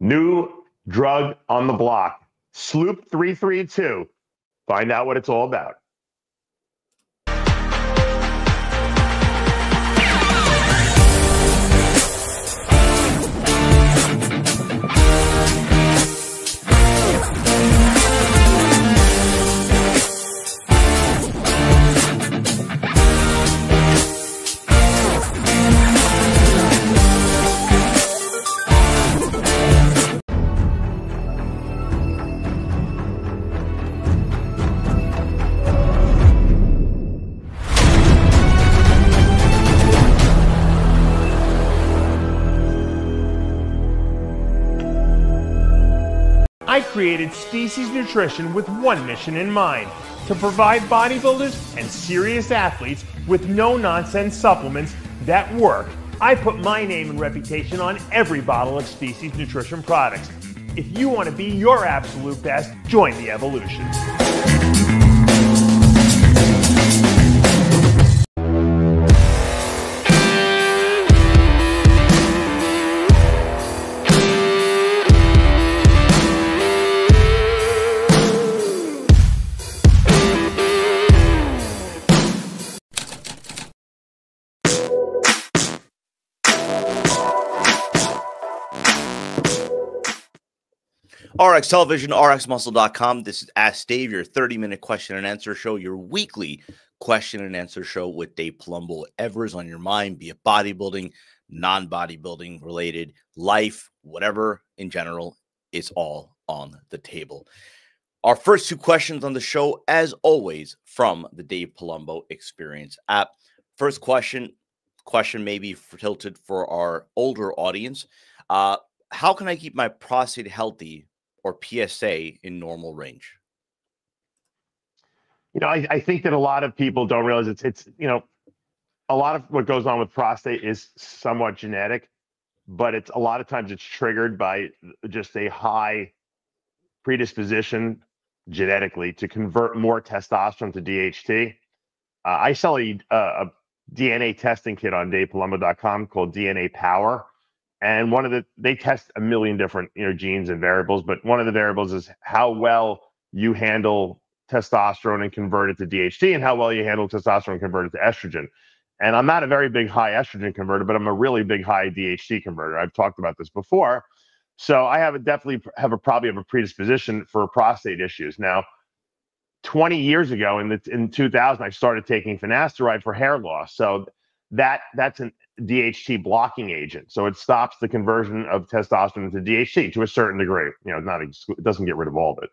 New drug on the block, SLU PP. Find out what it's all about. I created Species Nutrition with one mission in mind: to provide bodybuilders and serious athletes with no-nonsense supplements that work. I put my name and reputation on every bottle of Species Nutrition products. If you want to be your absolute best, join the evolution. RX Television, RxMuscle.com. This is Ask Dave, your 30-minute question and answer show, your weekly question and answer show with Dave Palumbo. Whatever's on your mind, be it bodybuilding, non-bodybuilding related, life, whatever in general, is all on the table. Our first two questions on the show, as always, from the Dave Palumbo Experience app. First question may be tilted for our older audience. How can I keep my prostate healthy, or PSA, in normal range? I think that a lot of people don't realize it's a lot of what goes on with prostate is somewhat genetic, but a lot of times it's triggered by just a high predisposition genetically to convert more testosterone to DHT. I sell a DNA testing kit on DavePalumbo.com called DNA Power. And they test a million different genes and variables, but one of the variables is how well you handle testosterone and convert it to DHT, and how well you handle testosterone and convert it to estrogen. And I'm not a very big high estrogen converter, but I'm a really big high DHT converter. I've talked about this before. So I probably have a predisposition for prostate issues. Now, 20 years ago, in 2000, I started taking finasteride for hair loss. So that's an DHT blocking agent. So it stops the conversion of testosterone to DHT to a certain degree. It doesn't get rid of all of it,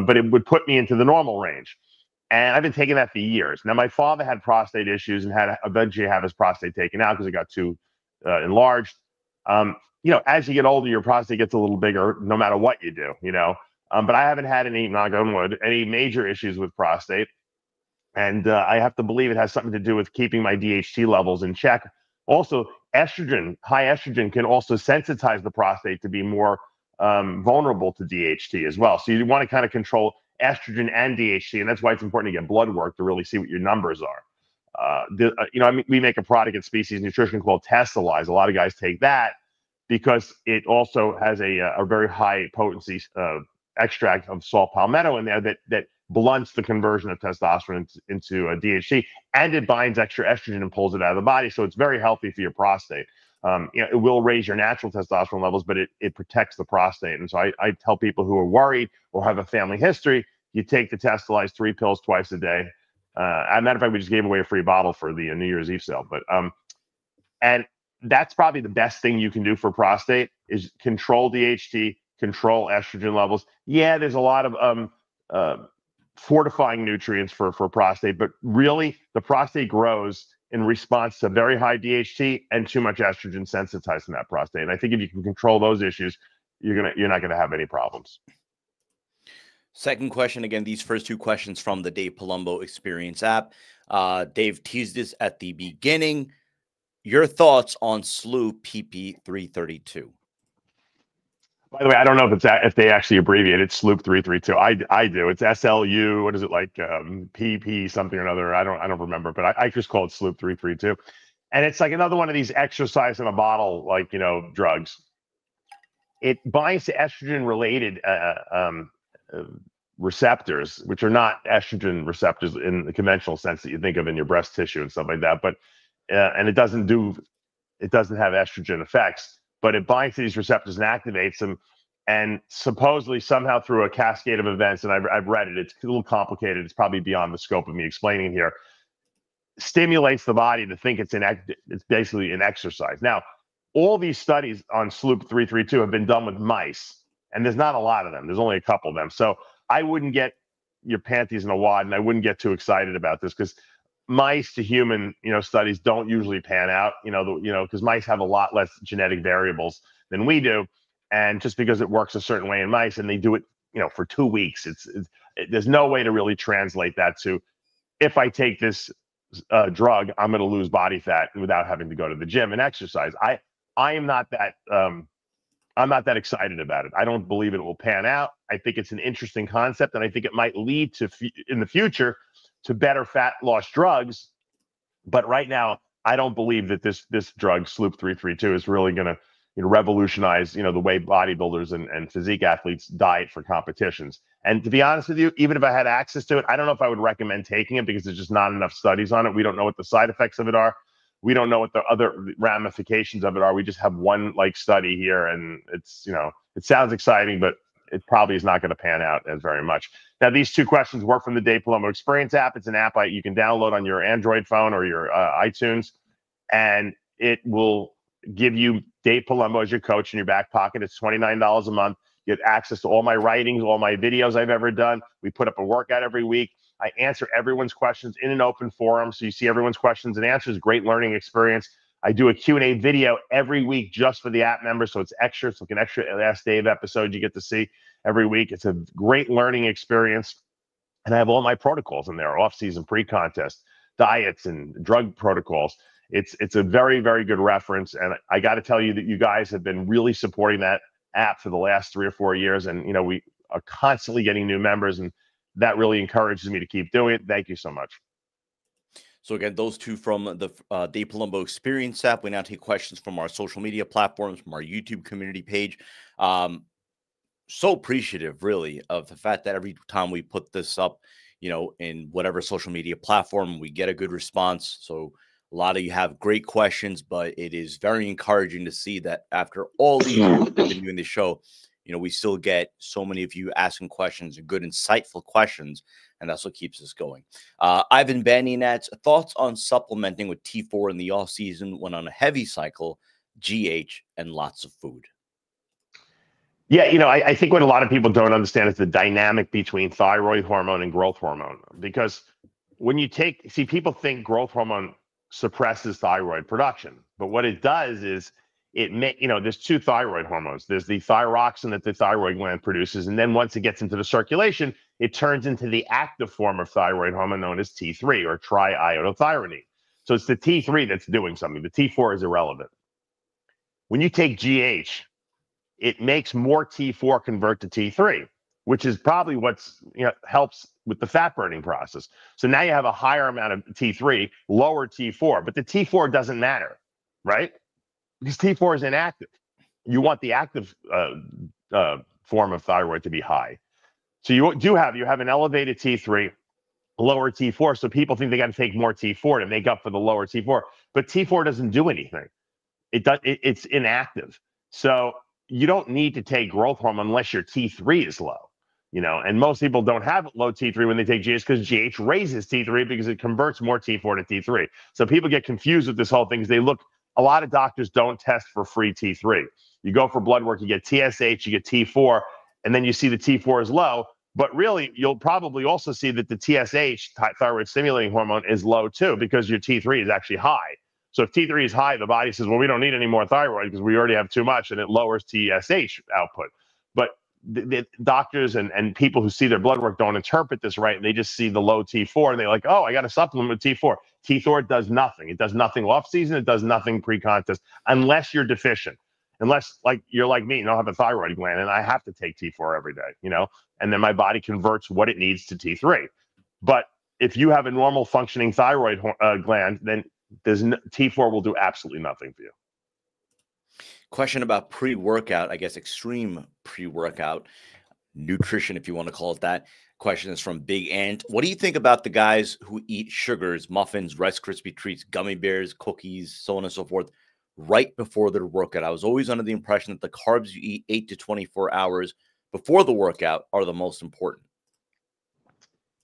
but it would put me into the normal range. And I've been taking that for years. Now, my father had prostate issues and had to eventually have his prostate taken out because it got too enlarged. As you get older, your prostate gets a little bigger no matter what you do, but I haven't had any, knock on wood, any major issues with prostate. And I have to believe it has something to do with keeping my DHT levels in check. Also, high estrogen can also sensitize the prostate to be more vulnerable to DHT as well. So you want to kind of control estrogen and DHT, and that's why it's important to get blood work to really see what your numbers are. We make a product at Species Nutrition called Testicles. A lot of guys take that because it also has a very high potency extract of salt palmetto in there that blunts the conversion of testosterone into a DHT, and it binds extra estrogen and pulls it out of the body. So it's very healthy for your prostate. It will raise your natural testosterone levels, but it protects the prostate. And so I tell people who are worried or have a family history, you take the Testicles 3 pills twice a day. As a matter of fact, we just gave away a free bottle for the New Year's Eve sale. But and that's probably the best thing you can do for prostate is control DHT, control estrogen levels. Yeah, there's a lot of fortifying nutrients for prostate, but really the prostate grows in response to very high DHT and too much estrogen sensitizing that prostate. And I think if you can control those issues, you're not gonna have any problems. Second question, again, these first two questions from the Dave Palumbo Experience app. Dave teased this at the beginning. Your thoughts on SLU PP 332? By the way, I don't know if they actually abbreviate it SLU 332. I do. It's SLU. What is it, like PP something or another? I don't remember, but I just call it SLU 332. And it's like another one of these exercise in a bottle, like drugs. it binds to estrogen-related receptors, which are not estrogen receptors in the conventional sense that you think of in your breast tissue and stuff like that. But and it doesn't have estrogen effects, but it binds to these receptors and activates them. And supposedly somehow through a cascade of events, and I've read it, it's a little complicated. It's probably beyond the scope of me explaining here. Stimulates the body to think it's basically an exercise. Now, all these studies on SLU PP 332 have been done with mice, and there's not a lot of them. There's only a couple of them. So I wouldn't get your panties in a wad, and I wouldn't get too excited about this because mice to human, studies don't usually pan out, because mice have a lot less genetic variables than we do. And just because it works a certain way in mice and they do it, for 2 weeks, there's no way to really translate that to, if I take this drug, I'm going to lose body fat without having to go to the gym and exercise. I am not that, I'm not that excited about it. I don't believe it will pan out. I think it's an interesting concept, and I think it might lead to, in the future, to better fat loss drugs. But right now, I don't believe that this drug, SLU PP 332, is really going to revolutionize, the way bodybuilders and physique athletes diet for competitions. And to be honest with you, even if I had access to it, I don't know if I would recommend taking it because there's just not enough studies on it. We don't know what the side effects of it are. We don't know what the other ramifications of it are. We just have one study here, and it's, it sounds exciting, but it probably is not going to pan out as very much. Now, these two questions were from the Dave Palumbo Experience app. It's an app you can download on your Android phone or your iTunes, and it will give you Dave Palumbo as your coach in your back pocket. It's $29 a month. You get access to all my writings, all my videos I've ever done. We put up a workout every week. I answer everyone's questions in an open forum, so you see everyone's questions and answers. Great learning experience. I do a Q&A video every week just for the app members, so it's extra. It's like an extra Ask Dave episode you get to see every week. It's a great learning experience, and I have all my protocols in there: off-season, pre-contest, diets, and drug protocols. It's a very, very good reference, and I got to tell you that you guys have been really supporting that app for the last 3 or 4 years, and we are constantly getting new members, and that really encourages me to keep doing it. Thank you so much. So again, those two from the Dave Palumbo Experience app. We now take questions from our social media platforms, from our YouTube community page. So appreciative, really, of the fact that every time we put this up, in whatever social media platform, we get a good response. So a lot of you have great questions, but it is very encouraging to see that after all these years we've been doing this show, we still get so many of you asking questions, and good, insightful questions, and that's what keeps us going. Ivan Banyanats, thoughts on supplementing with T4 in the off season when on a heavy cycle, GH, and lots of food? Yeah, I think what a lot of people don't understand is the dynamic between thyroid hormone and growth hormone. Because when you people think growth hormone suppresses thyroid production, but what it does is there's two thyroid hormones. There's the thyroxine that the thyroid gland produces, and then once it gets into the circulation, it turns into the active form of thyroid hormone known as T3, or triiodothyronine. So it's the T3 that's doing something. The T4 is irrelevant. When you take GH, it makes more T4 convert to T3, which is probably what's helps with the fat burning process. So now you have a higher amount of T3, lower T4, but the T4 doesn't matter, right? Because T4 is inactive. You want the active form of thyroid to be high. So you have an elevated T3, lower T4. So people think they got to take more T4 to make up for the lower T4, but T4 doesn't do anything. It's inactive. So you don't need to take growth hormone unless your T3 is low. And most people don't have low T3 when they take GH because GH raises T3 because it converts more T4 to T3. So people get confused with this whole thing because a lot of doctors don't test for free T3. You go for blood work, you get TSH, you get T4, and then you see the T4 is low. But really, you'll probably also see that the TSH, thyroid stimulating hormone, is low too because your T3 is actually high. So if T3 is high, the body says, well, we don't need any more thyroid because we already have too much, and it lowers TSH output. But the doctors and people who see their blood work don't interpret this right. They just see the low T4 and they're like, oh, I got to supplement with T4. T4 does nothing. It does nothing off season. It does nothing pre-contest unless you're deficient. Unless you're like me, you don't have a thyroid gland and I have to take T4 every day, and then my body converts what it needs to T3. But if you have a normal functioning thyroid gland, then T4 will do absolutely nothing for you. Question about pre-workout, I guess extreme pre-workout nutrition, if you want to call it that. Question is from Big Ant. What do you think about the guys who eat sugars, muffins, Rice Krispie treats, gummy bears, cookies, so on and so forth, right before their workout? I was always under the impression that the carbs you eat 8 to 24 hours before the workout are the most important.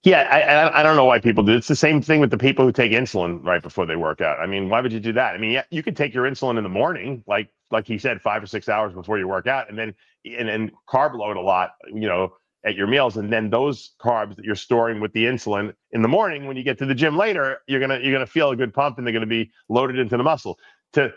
Yeah, I don't know why people do. It's the same thing with the people who take insulin right before they work out. I mean, why would you do that? I mean, yeah, you could take your insulin in the morning, like he said, 5 or 6 hours before you work out, and then carb load a lot, at your meals, and then those carbs that you're storing with the insulin in the morning, when you get to the gym later, you're gonna feel a good pump, and they're gonna be loaded into the muscle. To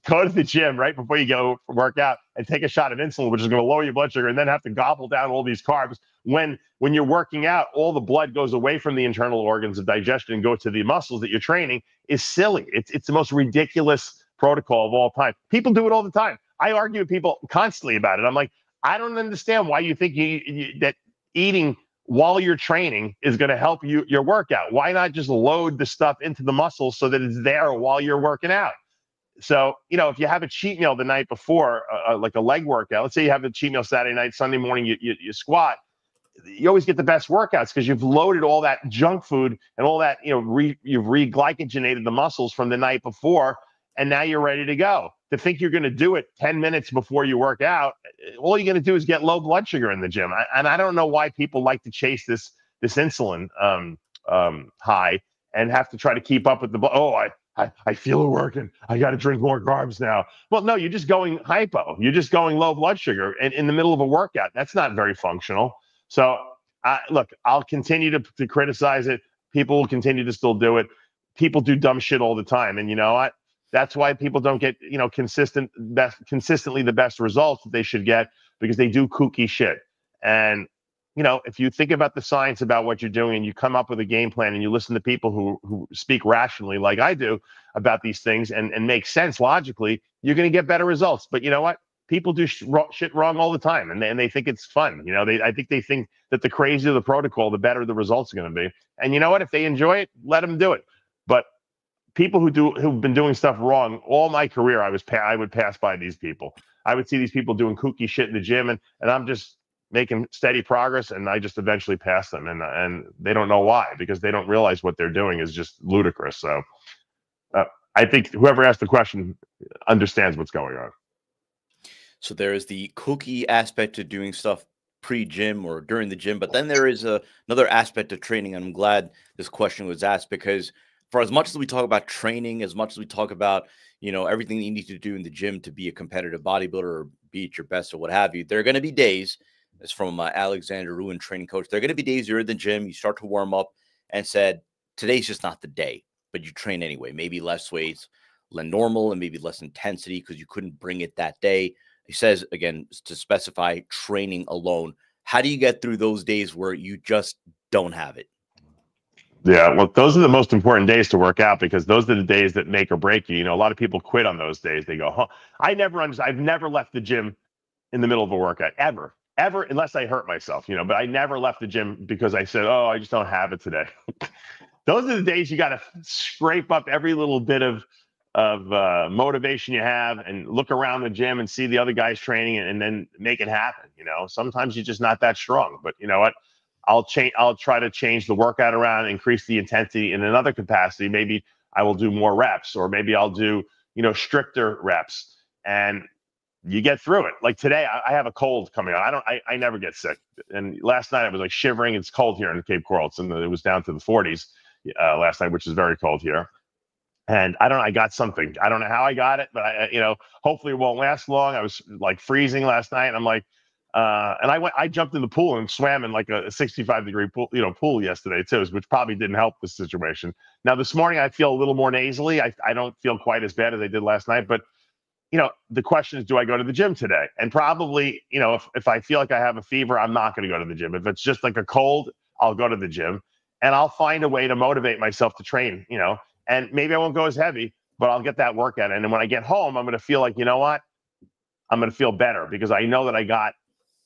go to the gym right before you go work out and take a shot of insulin, which is going to lower your blood sugar, and then have to gobble down all these carbs when you're working out, all the blood goes away from the internal organs of digestion and go to the muscles that you're training, is silly. It's the most ridiculous protocol of all time. People do it all the time. I argue with people constantly about it. I'm like, I don't understand why you think that eating while you're training is going to help your workout. Why not just load the stuff into the muscles so that it's there while you're working out? So, if you have a cheat meal the night before, like a leg workout, let's say you have a cheat meal Saturday night, Sunday morning, you squat, you always get the best workouts because you've loaded all that junk food and all that, you've re-glycogenated the muscles from the night before, and now you're ready to go. To think you're going to do it 10 minutes before you work out, all you're going to do is get low blood sugar in the gym. And I don't know why people like to chase this insulin high and have to try to keep up with I feel it working. I got to drink more carbs now. Well, no, you're just going hypo. You're just going low blood sugar in the middle of a workout. That's not very functional. So, look, I'll continue to criticize it. People will continue to still do it. People do dumb shit all the time. And you know what? That's why people don't get, consistently the best results that they should get, because they do kooky shit. And if you think about the science about what you're doing and you come up with a game plan and you listen to people who speak rationally like I do about these things and make sense logically, you're going to get better results. But you know what? People do shit wrong all the time, and they think it's fun. I think they think that the crazier the protocol, the better the results are going to be. And you know what? If they enjoy it, let them do it. But people who've been doing stuff wrong all my career, I would pass by these people. I would see these people doing kooky shit in the gym, and I'm just making steady progress, and I just eventually pass them, and they don't know why, because they don't realize what they're doing is just ludicrous. So I think whoever asked the question understands what's going on. So there is the kooky aspect to doing stuff pre-gym or during the gym, but then there is another aspect of training. And I'm glad this question was asked, because for as much as we talk about training, as much as we talk about, everything that you need to do in the gym to be a competitive bodybuilder or be at your best or what have you, there are going to be days. It's from Alexander Ruin, training coach. There are going to be days you're in the gym, you start to warm up and said, today's just not the day, but you train anyway. Maybe less weights than normal and maybe less intensity because you couldn't bring it that day. He says, again, to specify training alone. How do you get through those days where you just don't have it? Yeah, well, those are the most important days to work out, because those are the days that make or break you. A lot of people quit on those days. They go, I've never left the gym in the middle of a workout, ever, unless I hurt myself, but I never left the gym because I said, I just don't have it today. Those are the days you got to scrape up every little bit of motivation you have and look around the gym and see the other guys training and then make it happen. Sometimes you're just not that strong, but you know what? I'll try to change the workout around, increase the intensity in another capacity. Maybe I will do more reps, or maybe I'll do, stricter reps, and you get through it. Like today, I have a cold coming on. I never get sick. And last night I was like shivering. It's cold here in Cape Coral. It was down to the 40s last night, which is very cold here. And I don't know, I got something. I don't know how I got it, but hopefully it won't last long. I was like freezing last night, and I'm like, and I jumped in the pool and swam in like a 65-degree pool yesterday too, which probably didn't help the situation. Now this morning I feel a little more nasally. I don't feel quite as bad as I did last night, but the question is, do I go to the gym today? And probably, if I feel like I have a fever, I'm not going to go to the gym. If it's just like a cold, I'll go to the gym, and I'll find a way to motivate myself to train, and maybe I won't go as heavy, but I'll get that workout in. And when I get home, I'm going to feel like, I'm going to feel better, because I know that I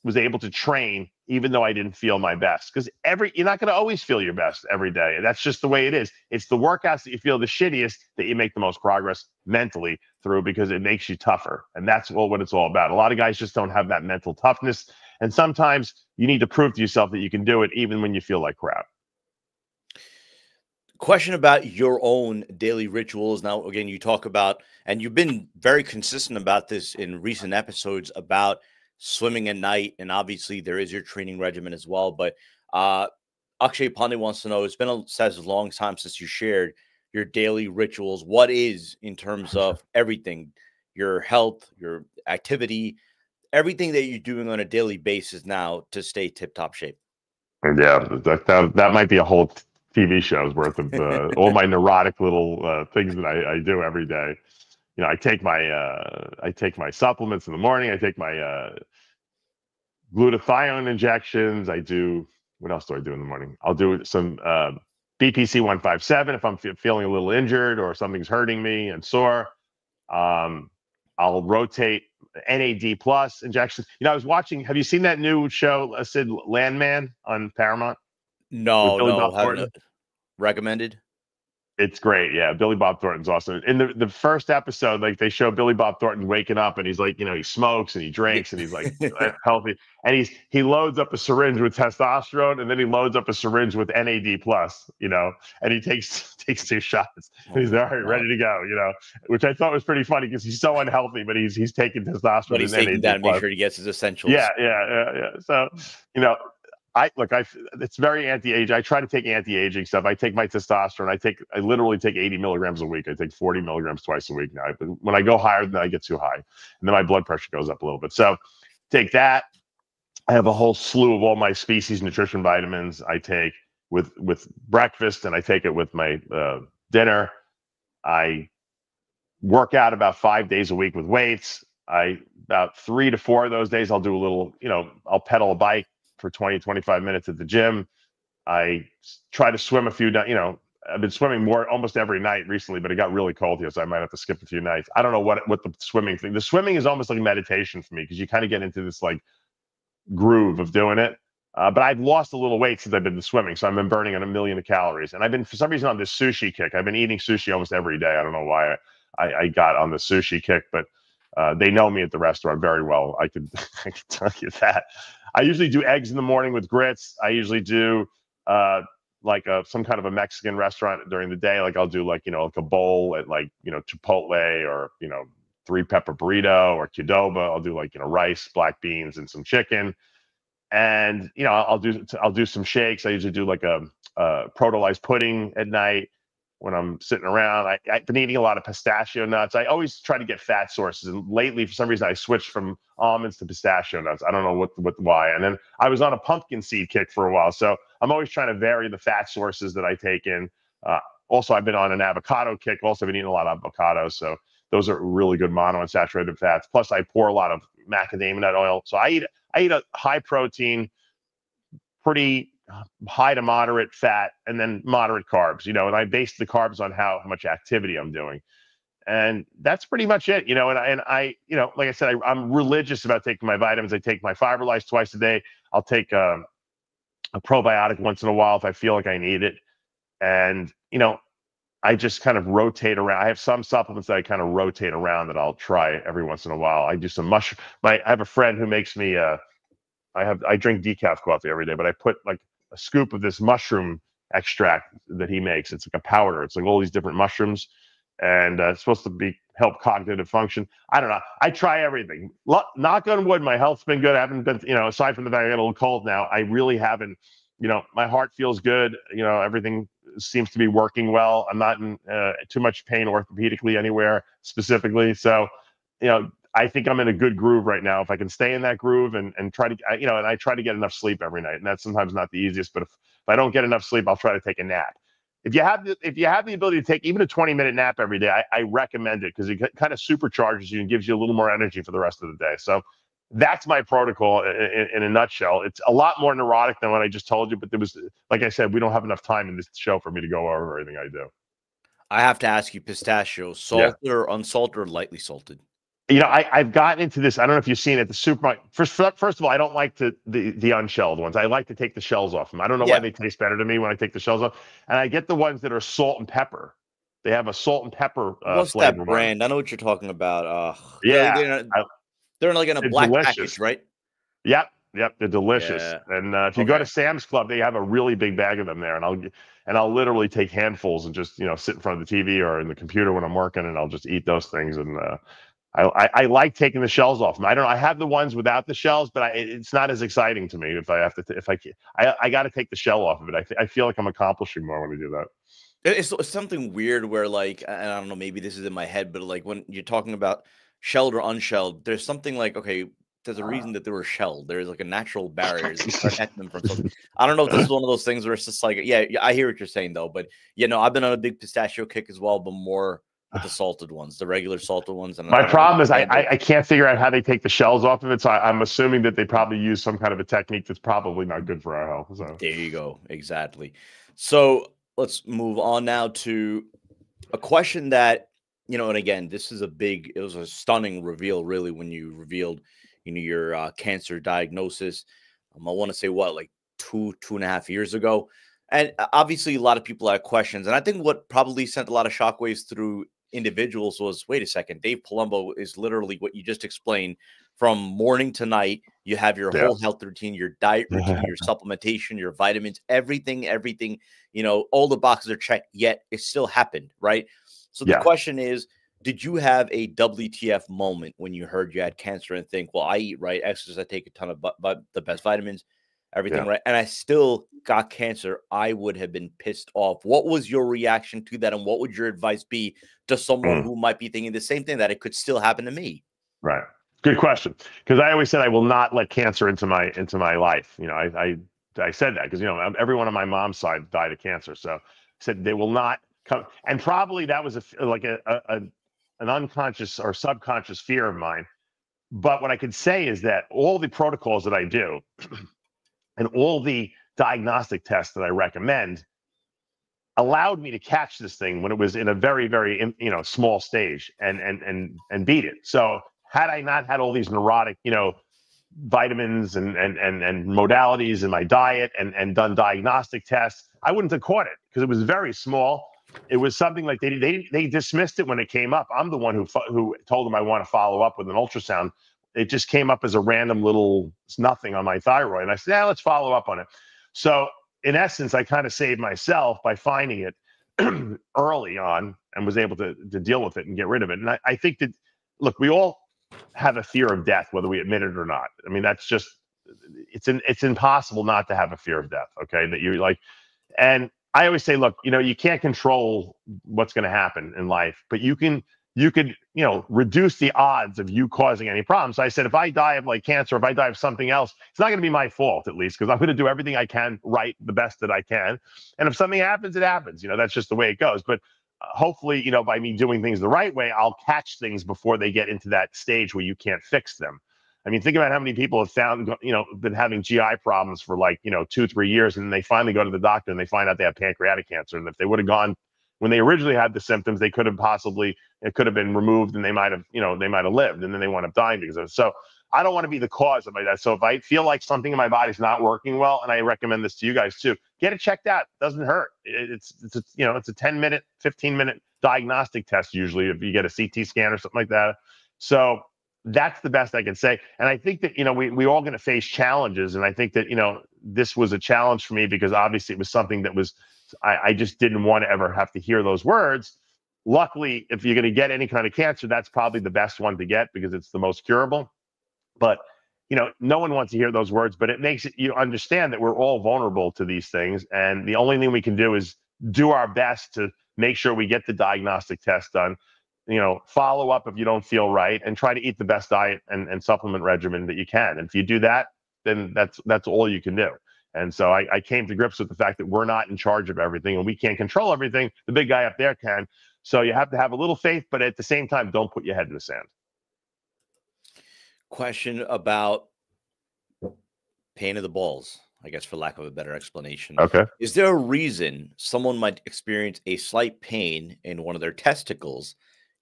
was able to train even though I didn't feel my best. Because you're not going to always feel your best every day. That's just the way it is. It's the workouts that you feel the shittiest that you make the most progress mentally through, because it makes you tougher. And that's what it's all about. A lot of guys just don't have that mental toughness. And sometimes you need to prove to yourself that you can do it even when you feel like crap. Question about your own daily rituals. Now, again, you talk about, and you've been very consistent about this in recent episodes, about swimming at night. And obviously there is your training regimen as well. But Akshay Pandey wants to know, it's been says a long time since you shared your daily rituals. What is, in terms of everything, your health, your activity, everything that you're doing on a daily basis now to stay tip-top shape? Yeah, that might be a whole TV show's worth of all my neurotic little things that I do every day. You know, I take my supplements in the morning. I take my glutathione injections. I do, what else do I do in the morning? I'll do some BPC 157 if I'm feeling a little injured or something's hurting me and sore. I'll rotate NAD plus injections. You know, I was watching. Have you seen that new show, Sid Landman, on Paramount? With No, Billy no, Bob haven't Thornton? recommended. It's great. Yeah, Billy Bob Thornton's awesome. In the first episode, like, they show Billy Bob Thornton waking up, and he's like, you know, he smokes and he drinks and he's like healthy, and he loads up a syringe with testosterone, and then he loads up a syringe with NAD plus, you know, and he takes 2 shots. And he's all right, ready to go, you know, which I thought was pretty funny because he's so unhealthy, but he's taking testosterone, But he's and taking NAD that to make plus. sure he gets his essentials. Yeah. So, you know, it's very anti-age. I try to take anti-aging stuff. I take my testosterone. I literally take 80 milligrams a week. I take 40 milligrams twice a week now. But when I go higher, then I get too high, and then my blood pressure goes up a little bit. So take that. I have a whole slew of all my species nutrition vitamins I take with breakfast, and I take it with my dinner. I work out about 5 days a week with weights. About 3 to 4 of those days, I'll do a little, you know, I'll pedal a bike for 20, 25 minutes at the gym. I try to swim a few, you know, I've been swimming almost every night recently, but it got really cold here, so I might have to skip a few nights. I don't know what the swimming thing. The swimming is almost like meditation for me, because you kind of get into this like groove of doing it. But I've lost a little weight since I've been swimming, so I've been burning on 1 million calories. And I've been, for some reason, on this sushi kick. I've been eating sushi almost every day. I don't know why I got on the sushi kick, but they know me at the restaurant very well. I can tell you that. I usually do eggs in the morning with grits. I usually do some kind of a Mexican restaurant during the day. Like, I'll do, like, you know, like a bowl at, like, you know, Chipotle, or, you know, 3-pepper burrito or Qdoba. I'll do, like, you know, rice, black beans, and some chicken. And, you know, I'll do some shakes. I usually do like a protolyzed pudding at night when I'm sitting around. I've been eating a lot of pistachio nuts. I always try to get fat sources, and lately, for some reason, I switched from almonds to pistachio nuts. I don't know why. And then I was on a pumpkin seed kick for a while, so I'm always trying to vary the fat sources that I take in. Also, I've been on an avocado kick. Also, I've been eating a lot of avocados, so those are really good monounsaturated fats. Plus, I pour a lot of macadamia nut oil. So I eat a high protein, pretty high to moderate fat, and then moderate carbs, you know, and I base the carbs on how much activity I'm doing. And that's pretty much it, you know, and I you know, like I said, I'm religious about taking my vitamins. I take my fiber lice twice a day. I'll take a probiotic once in a while if I feel like I need it. And, you know, I just kind of rotate around. I have some supplements that I kind of rotate around that I'll try every once in a while. I do some mushroom. I have a friend who makes me, I drink decaf coffee every day, but I put like a scoop of this mushroom extract that he makes. It's like a powder. It's like all these different mushrooms, and it's supposed to help cognitive function. I don't know. I try everything. Knock on wood, my health's been good. I haven't been, you know, aside from the fact I got a little cold now, I really haven't, you know, my heart feels good. You know, everything seems to be working well. I'm not in too much pain orthopedically anywhere specifically. So, you know, I think I'm in a good groove right now. If I can stay in that groove and try to, you know, and I try to get enough sleep every night, and that's sometimes not the easiest, but if I don't get enough sleep, I'll try to take a nap. If you have the ability to take even a 20-minute nap every day, I recommend it, because it kind of supercharges you and gives you a little more energy for the rest of the day. So that's my protocol in a nutshell. It's a lot more neurotic than what I just told you, but there was, like I said, we don't have enough time in this show for me to go over everything I do. I have to ask you, pistachio, salted or unsalted or lightly salted? You know, I've gotten into this. I don't know if you've seen it at the supermarket. First of all, I don't like the unshelled ones. I like to take the shells off them. I don't know why Yeah. they taste better to me when I take the shells off. And I get the ones that are salt and pepper. They have a salt and pepper What's flavor that one. brand? I know what you're talking about. Yeah, They're like in a they're black delicious. package, right? Yep, yep, they're delicious. Yeah. And if you go Okay. to Sam's Club, they have a really big bag of them there, and I'll literally take handfuls and just sit in front of the TV or in the computer when I'm working, and I'll just eat those things. And I like taking the shells off them. I don't know. I have the ones without the shells, but it's not as exciting to me if I have to. I got to take the shell off of it. I feel like I'm accomplishing more when I do that. It's something weird where, like, and I don't know, maybe this is in my head, but like when you're talking about shelled or unshelled, there's something like, okay, there's a reason that they were shelled. There's like a natural barrier that protect them from something. I don't know if this is one of those things where it's just like, yeah, I hear what you're saying though, but I've been on a big pistachio kick as well, but more with the salted ones, the regular salted ones. And My I don't problem is understand I can't figure out how they take the shells off of it. So I'm assuming that they probably use some kind of a technique that's probably not good for our health. So There you go. Exactly. So let's move on now to a question that, and again, it was a stunning reveal, really, when you revealed, your cancer diagnosis. I want to say like 2.5 years ago. And obviously a lot of people had questions. And I think what probably sent a lot of shockwaves through individuals was, wait a second, Dave Palumbo is literally what you just explained. From morning to night, you have your whole health routine, your diet routine, your supplementation, your vitamins, everything, all the boxes are checked, yet it still happened, right? So the question is, did you have a WTF moment when you heard you had cancer and think, well, I eat right, exercise, I take a ton of the best vitamins, everything right, and I still got cancer? I would have been pissed off. What was your reaction to that, and what would your advice be to someone who might be thinking the same thing, that it could still happen to me? Right. Good question. Because I always said I will not let cancer into my life. I said that because everyone on my mom's side died of cancer. So I said they will not come. And probably that was an unconscious or subconscious fear of mine. But what I could say is that all the protocols that I do and all the diagnostic tests that I recommend allowed me to catch this thing when it was in a very, very small stage and beat it. So had I not had all these neurotic vitamins and modalities in my diet and done diagnostic tests, I wouldn't have caught it because it was very small. It was something like they dismissed it when it came up. I'm the one who told them I want to follow up with an ultrasound. It just came up as a random little nothing on my thyroid, and I said, let's follow up on it. So in essence, I kind of saved myself by finding it early on and was able to deal with it and get rid of it. And I think that, look, we all have a fear of death, whether we admit it or not. I mean, that's just, it's impossible not to have a fear of death. Okay. That you're like, and I always say, look, you can't control what's going to happen in life, but you could, reduce the odds of you causing any problems. So I said, if I die of like cancer, if I die of something else, it's not going to be my fault, at least, because I'm going to do everything I can right, the best that I can. And if something happens, it happens. That's just the way it goes. But hopefully, by me doing things the right way, I'll catch things before they get into that stage where you can't fix them. I mean, think about how many people have been having GI problems for 2-3 years, and then they finally go to the doctor and they find out they have pancreatic cancer. And if they would have gone when they originally had the symptoms, it could have been removed and they might have lived, and then they wound up dying because of it. So I don't want to be the cause of that. So if I feel like something in my body's not working well, and I recommend this to you guys too, get it checked out. It doesn't hurt. It's a 10-minute, 15-minute diagnostic test usually if you get a CT scan or something like that. So that's the best I can say. And I think that we all going to face challenges, and I think that this was a challenge for me because obviously it was something that was I just didn't want to ever have to hear those words. Luckily, if you're going to get any kind of cancer, that's probably the best one to get because it's the most curable. But no one wants to hear those words, but it makes you understand that we're all vulnerable to these things. And the only thing we can do is do our best to make sure we get the diagnostic test done, follow up if you don't feel right, and try to eat the best diet and supplement regimen that you can. And if you do that, then that's all you can do. And so I came to grips with the fact that we're not in charge of everything and we can't control everything. The big guy up there can. So you have to have a little faith, but at the same time, don't put your head in the sand. Question about pain of the balls, I guess, for lack of a better explanation. Okay. Is there a reason someone might experience a slight pain in one of their testicles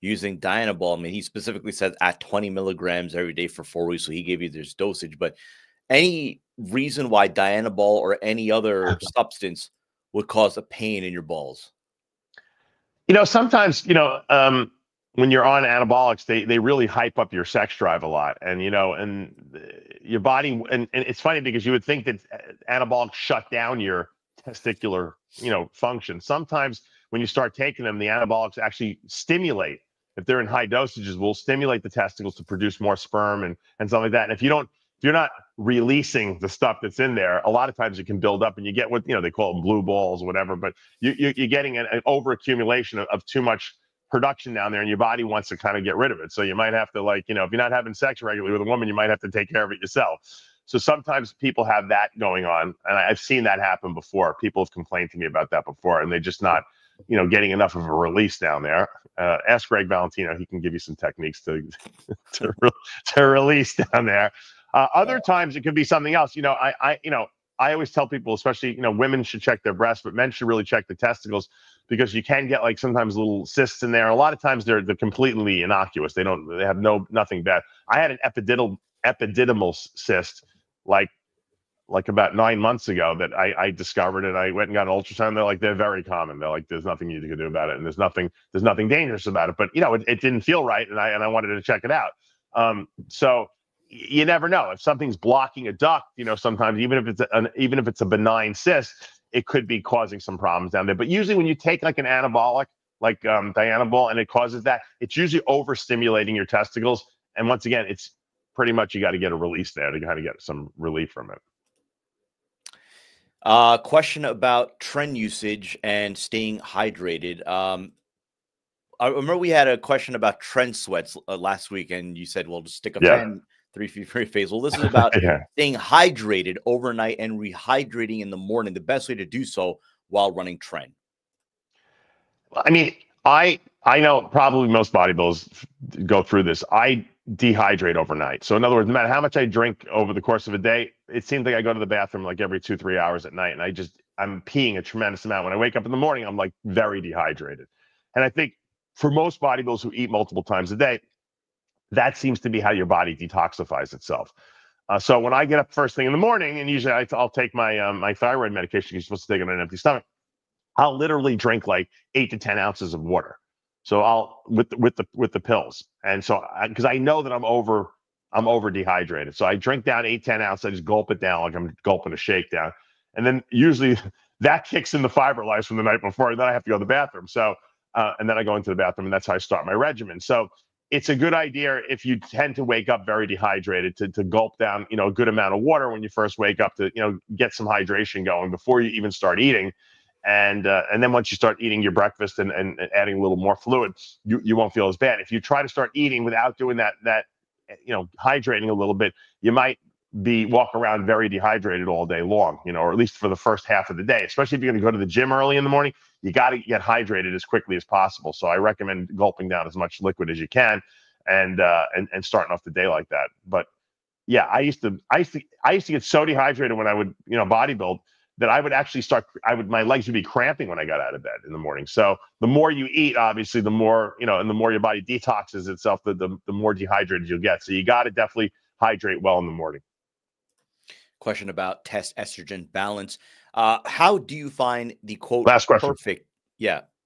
using Dianabol. I mean, he specifically said at 20 milligrams every day for 4 weeks. So he gave you this dosage. But any reason why Dianabol or any other substance would cause a pain in your balls? Sometimes, when you're on anabolics, they really hype up your sex drive a lot. And, your body, and it's funny because you would think that anabolics shut down your testicular, function. Sometimes when you start taking them, the anabolics actually stimulate. If they're in high dosages, will stimulate the testicles to produce more sperm and stuff like that. And if you're not releasing the stuff that's in there, a lot of times it can build up and you get what, they call them blue balls or whatever, but you're getting an overaccumulation of too much production down there, and your body wants to kind of get rid of it. So you might have to, if you're not having sex regularly with a woman, you might have to take care of it yourself. So sometimes people have that going on, and I've seen that happen before. People have complained to me about that before, and they're just not, getting enough of a release down there. Ask Greg Valentino; he can give you some techniques to release down there. Other times it could be something else. I always tell people, especially, women should check their breasts, but men should really check the testicles, because you can get sometimes little cysts in there. A lot of times they're completely innocuous. They have nothing bad. I had an epididymal cyst like about 9 months ago that I discovered, and I went and got an ultrasound. They're like, they're very common. They're like, there's nothing you can do about it, and there's nothing dangerous about it. But it didn't feel right, and I wanted to check it out. So you never know if something's blocking a duct. Sometimes even if it's a benign cyst, it could be causing some problems down there. But usually when you take an anabolic like Dianabol and it causes that, it's usually overstimulating your testicles. And once again, it's pretty much you got to get a release there to kind of get some relief from it. Question about Tren usage and staying hydrated. I remember we had a question about Tren sweats last week, and you said, well, just stick a fan 3 feet free phase. Well, this is about staying hydrated overnight and rehydrating in the morning. The best way to do so while running Tren. I mean, I know probably most bodybuilders go through this. I dehydrate overnight. So in other words, no matter how much I drink over the course of a day, it seems like I go to the bathroom every 2-3 hours at night, and I'm peeing a tremendous amount. When I wake up in the morning, I'm very dehydrated. And I think for most bodybuilders who eat multiple times a day, that seems to be how your body detoxifies itself. So when I get up first thing in the morning, and usually I'll take my my thyroid medication, you're supposed to take it on an empty stomach, I'll literally drink 8 to 10 ounces of water. So I'll with the pills, and so because I know that I'm over dehydrated, so I drink down 8-10 ounces. I just gulp it down like I'm gulping a shake down, and then usually that kicks in the fiber lice from the night before, and then I have to go to the bathroom. So and then I go into the bathroom, and that's how I start my regimen. So it's a good idea if you tend to wake up very dehydrated to gulp down a good amount of water when you first wake up to get some hydration going before you even start eating. And then once you start eating your breakfast and adding a little more fluid, you won't feel as bad. If you try to start eating without doing that hydrating a little bit, you might walk around very dehydrated all day long, or at least for the first half of the day. Especially if you're going to go to the gym early in the morning, you got to get hydrated as quickly as possible. So I recommend gulping down as much liquid as you can, and starting off the day like that. But yeah, I used to get so dehydrated when I would bodybuild, that I would actually my legs would be cramping when I got out of bed in the morning. So the more you eat, obviously, the more, and the more your body detoxes itself, the more dehydrated you'll get. So you got to definitely hydrate well in the morning. Question about test estrogen balance. How do you find the quote last question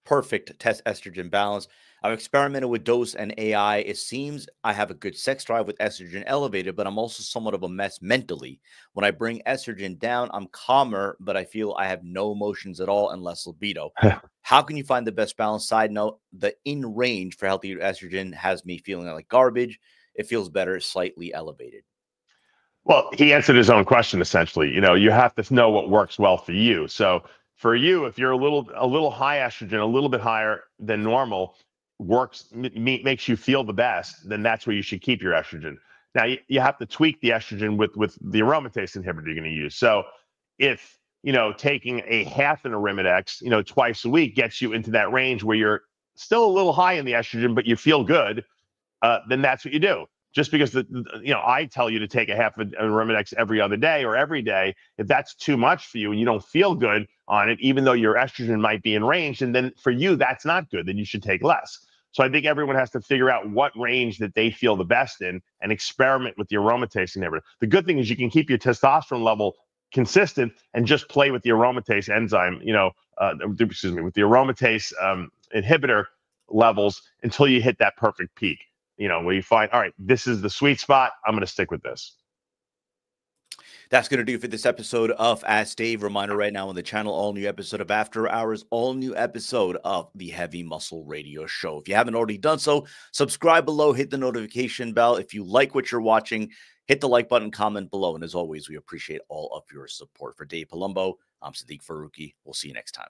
perfect test estrogen balance? I've experimented with dose and AI. It seems I have a good sex drive with estrogen elevated, but I'm also somewhat of a mess mentally. When I bring estrogen down, I'm calmer, but I feel I have no emotions at all and less libido. How can you find the best balance? Side note, the in range for healthy estrogen has me feeling like garbage. It feels better, slightly elevated. Well, he answered his own question, essentially. You have to know what works well for you. So for you, if you're a little high estrogen, a little bit higher than normal, makes you feel the best, then that's where you should keep your estrogen. Now you have to tweak the estrogen with the aromatase inhibitor you're going to use. So if taking a half an Arimidex twice a week gets you into that range where you're still a little high in the estrogen but you feel good, then that's what you do. Just because I tell you to take a half an Arimidex every other day or every day, if that's too much for you and you don't feel good on it, even though your estrogen might be in range, and then for you that's not good, then you should take less. So I think everyone has to figure out what range that they feel the best in and experiment with the aromatase inhibitor. The good thing is you can keep your testosterone level consistent and just play with the aromatase enzyme, with the aromatase inhibitor levels until you hit that perfect peak, where you find, all right, this is the sweet spot. I'm going to stick with this. That's going to do for this episode of Ask Dave. Reminder right now on the channel, all new episode of After Hours, all new episode of the Heavy Muscle Radio Show. If you haven't already done so, subscribe below, hit the notification bell. If you like what you're watching, hit the like button, comment below. And as always, we appreciate all of your support. For Dave Palumbo, I'm Sadiq Faruqi. We'll see you next time.